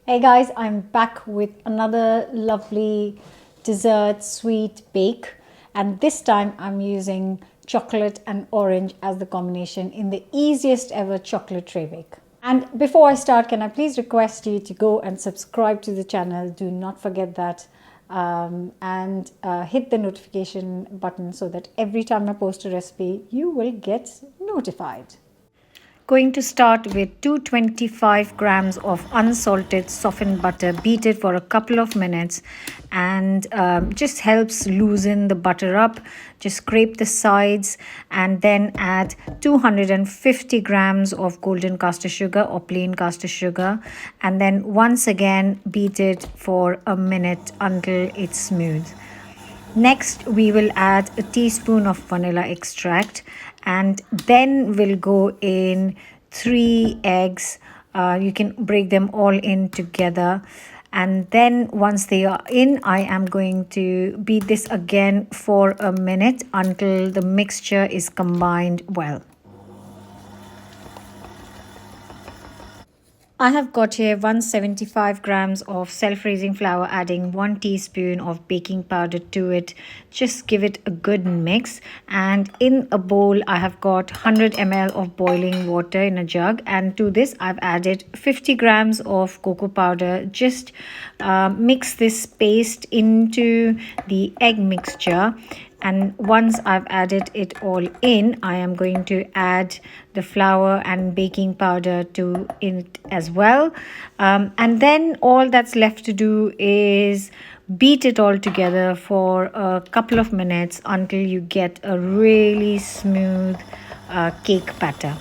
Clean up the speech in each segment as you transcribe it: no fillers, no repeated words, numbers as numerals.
Hey guys, I'm back with another lovely dessert sweet bake, and this time I'm using chocolate and orange as the combination in the easiest ever chocolate tray bake. And before I start, can I please request you to go and subscribe to the channel? Do not forget that. And hit the notification button so that every time I post a recipe, you will get notified. Going to start with 225 grams of unsalted softened butter. Beat it for a couple of minutes and just helps loosen the butter up. Just scrape the sides and then add 250 grams of golden caster sugar or plain caster sugar, and then once again beat it for a minute until it's smooth. Next, we will add a teaspoon of vanilla extract, and then we'll go in 3 eggs. You can break them all in together. And then once they are in, I am going to beat this again for a minute until the mixture is combined well. I have got here 175 grams of self-raising flour, adding 1 teaspoon of baking powder to it. Just give it a good mix. And in a bowl, I have got 100 ml of boiling water in a jug. And to this, I've added 50 grams of cocoa powder. Just mix this paste into the egg mixture. And once I've added it all in, I am going to add the flour and baking powder to it as well. And then all that's left to do is beat it all together for a couple of minutes until you get a really smooth cake batter.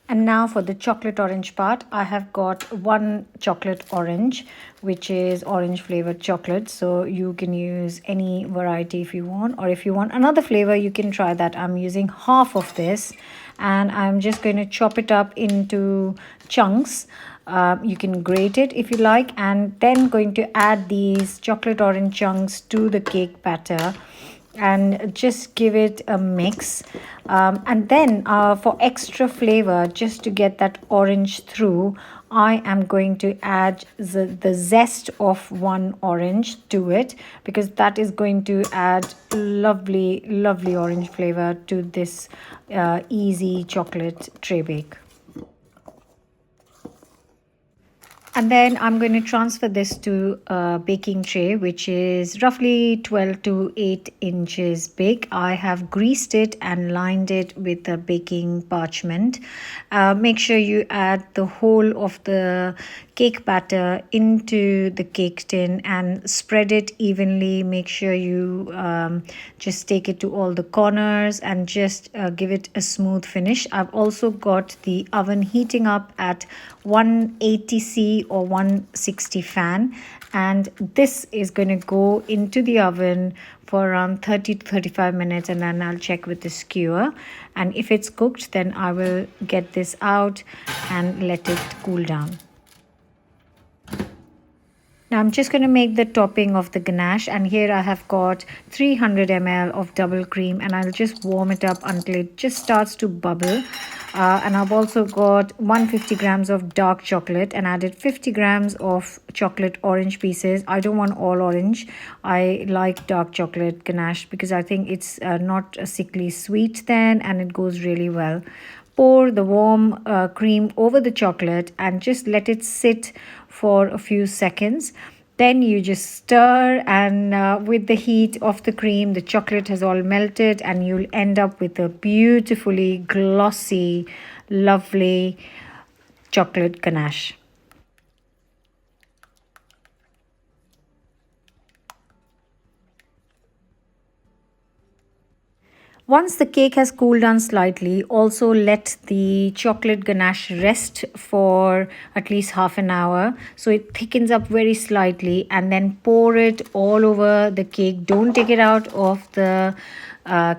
And now for the chocolate orange part, I have got 1 chocolate orange, which is orange flavored chocolate. So you can use any variety if you want, or if you want another flavor, you can try that. I'm using half of this and I'm just going to chop it up into chunks. You can grate it if you like, and then going to add these chocolate orange chunks to the cake batter and just give it a mix. And then for extra flavor, just to get that orange through, I am going to add the zest of 1 orange to it, because that is going to add lovely orange flavor to this easy chocolate tray bake. And then I'm going to transfer this to a baking tray, which is roughly 12 to 8 inches big. I have greased it and lined it with a baking parchment. Make sure you add the whole of the cake batter into the cake tin and spread it evenly. Make sure you just take it to all the corners and just give it a smooth finish. I've also got the oven heating up at 180C or 160 fan, and this is going to go into the oven for around 30 to 35 minutes, and then I'll check with the skewer, and if it's cooked, then I will get this out and let it cool down. Now I'm just going to make the topping of the ganache, and here I have got 300 ml of double cream, and I'll just warm it up until it just starts to bubble. And I've also got 150 grams of dark chocolate and added 50 grams of chocolate orange pieces. I don't want all orange. I like dark chocolate ganache because I think it's not sickly sweet then, and it goes really well. Pour the warm cream over the chocolate and just let it sit for a few seconds. Then you just stir, and with the heat of the cream, the chocolate has all melted, and you'll end up with a beautifully glossy, lovely chocolate ganache. Once the cake has cooled down slightly, also let the chocolate ganache rest for at least half an hour so it thickens up very slightly, and then pour it all over the cake. Don't take it out of the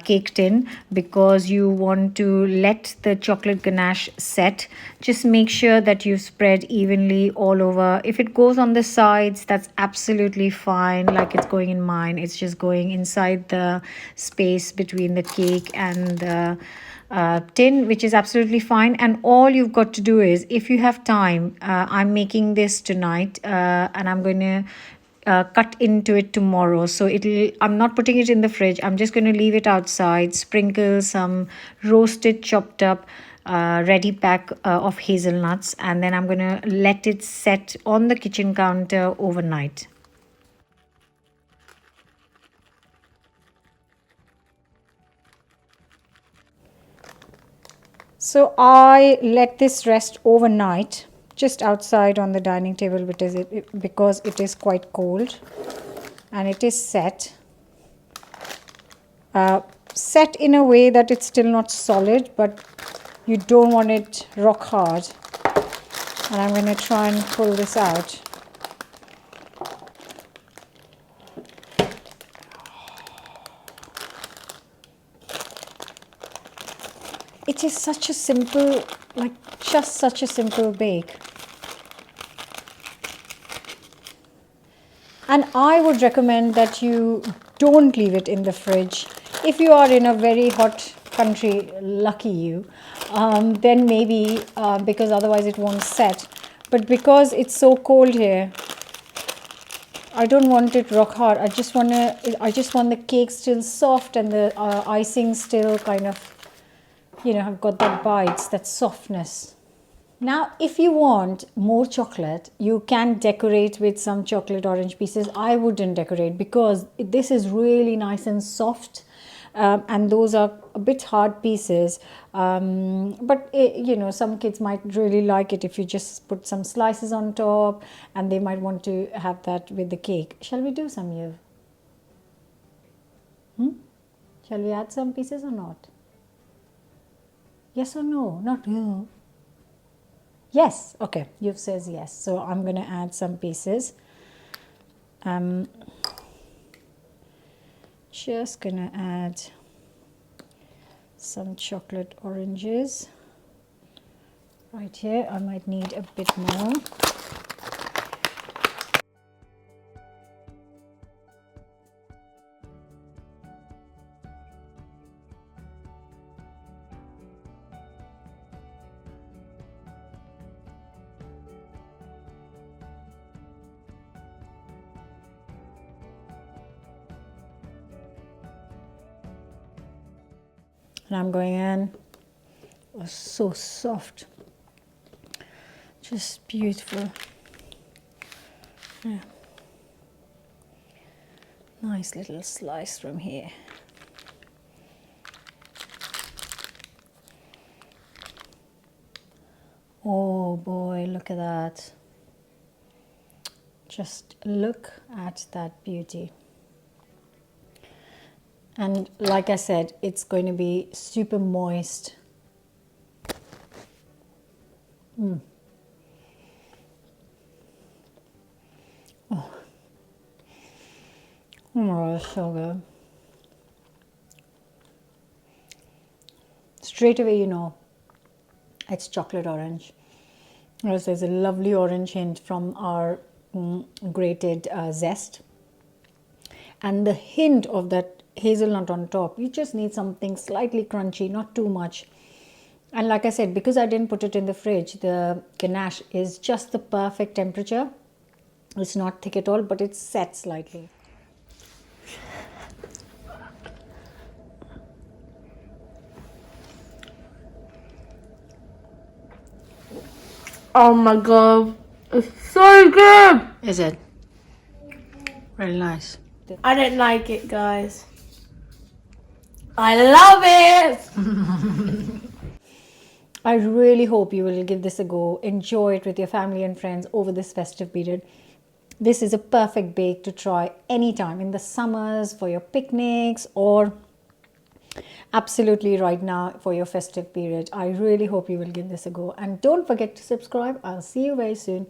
cake tin because you want to let the chocolate ganache set. Just make sure that you spread evenly all over. If it goes on the sides, that's absolutely fine, like it's going in mine. It's just going inside the space between the cake and the tin, which is absolutely fine. And all you've got to do is, if you have time, I'm making this tonight, and I'm going to cut into it tomorrow. So I'm not putting it in the fridge. I'm just going to leave it outside, sprinkle some roasted, chopped up ready pack of hazelnuts, and then I'm going to let it set on the kitchen counter overnight. So I let this rest overnight just outside on the dining table because it is quite cold, and it is set. Set in a way that it's still not solid, but you don't want it rock hard. And I'm going to try and pull this out. It is such a simple, just such a simple bake. And I would recommend that you don't leave it in the fridge. If you are in a very hot country, lucky you, then maybe because otherwise it won't set. But because it's so cold here, I don't want it rock hard. I just want the cake still soft and the icing still kind of, have got that bites, that softness. Now, if you want more chocolate, you can decorate with some chocolate orange pieces. I wouldn't decorate because this is really nice and soft, and those are a bit hard pieces. But some kids might really like it if you just put some slices on top, and they might want to have that with the cake. Shall we do some, Yev? Shall we add some pieces or not? Yes or no? Not you. Yes. Okay. Yev says yes. So I'm going to add some pieces. Just going to add some chocolate oranges right here. I might need a bit more. And I'm going in. Oh, so soft. Just beautiful. Yeah. Nice little slice from here. Oh boy, look at that. Just look at that beauty. And like I said, it's going to be super moist. Oh. Oh my God, it's so good. Straight away you know it's chocolate orange. There's a lovely orange hint from our grated zest. And the hint of that hazelnut on top. You just need something slightly crunchy, not too much. And like I said, because I didn't put it in the fridge, the ganache is just the perfect temperature. It's not thick at all, but it's set slightly. Oh my God, it's so good! Is it? Very nice. I don't like it, guys. I love it! I really hope you will give this a go. Enjoy it with your family and friends over this festive period. This is a perfect bake to try anytime in the summers, for your picnics, or absolutely right now for your festive period. I really hope you will give this a go. And don't forget to subscribe. I'll see you very soon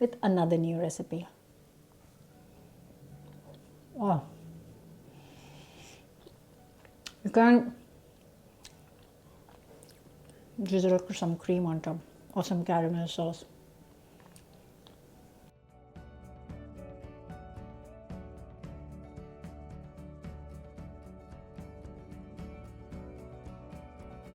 with another new recipe. Oh. You can drizzle some cream on top or some caramel sauce.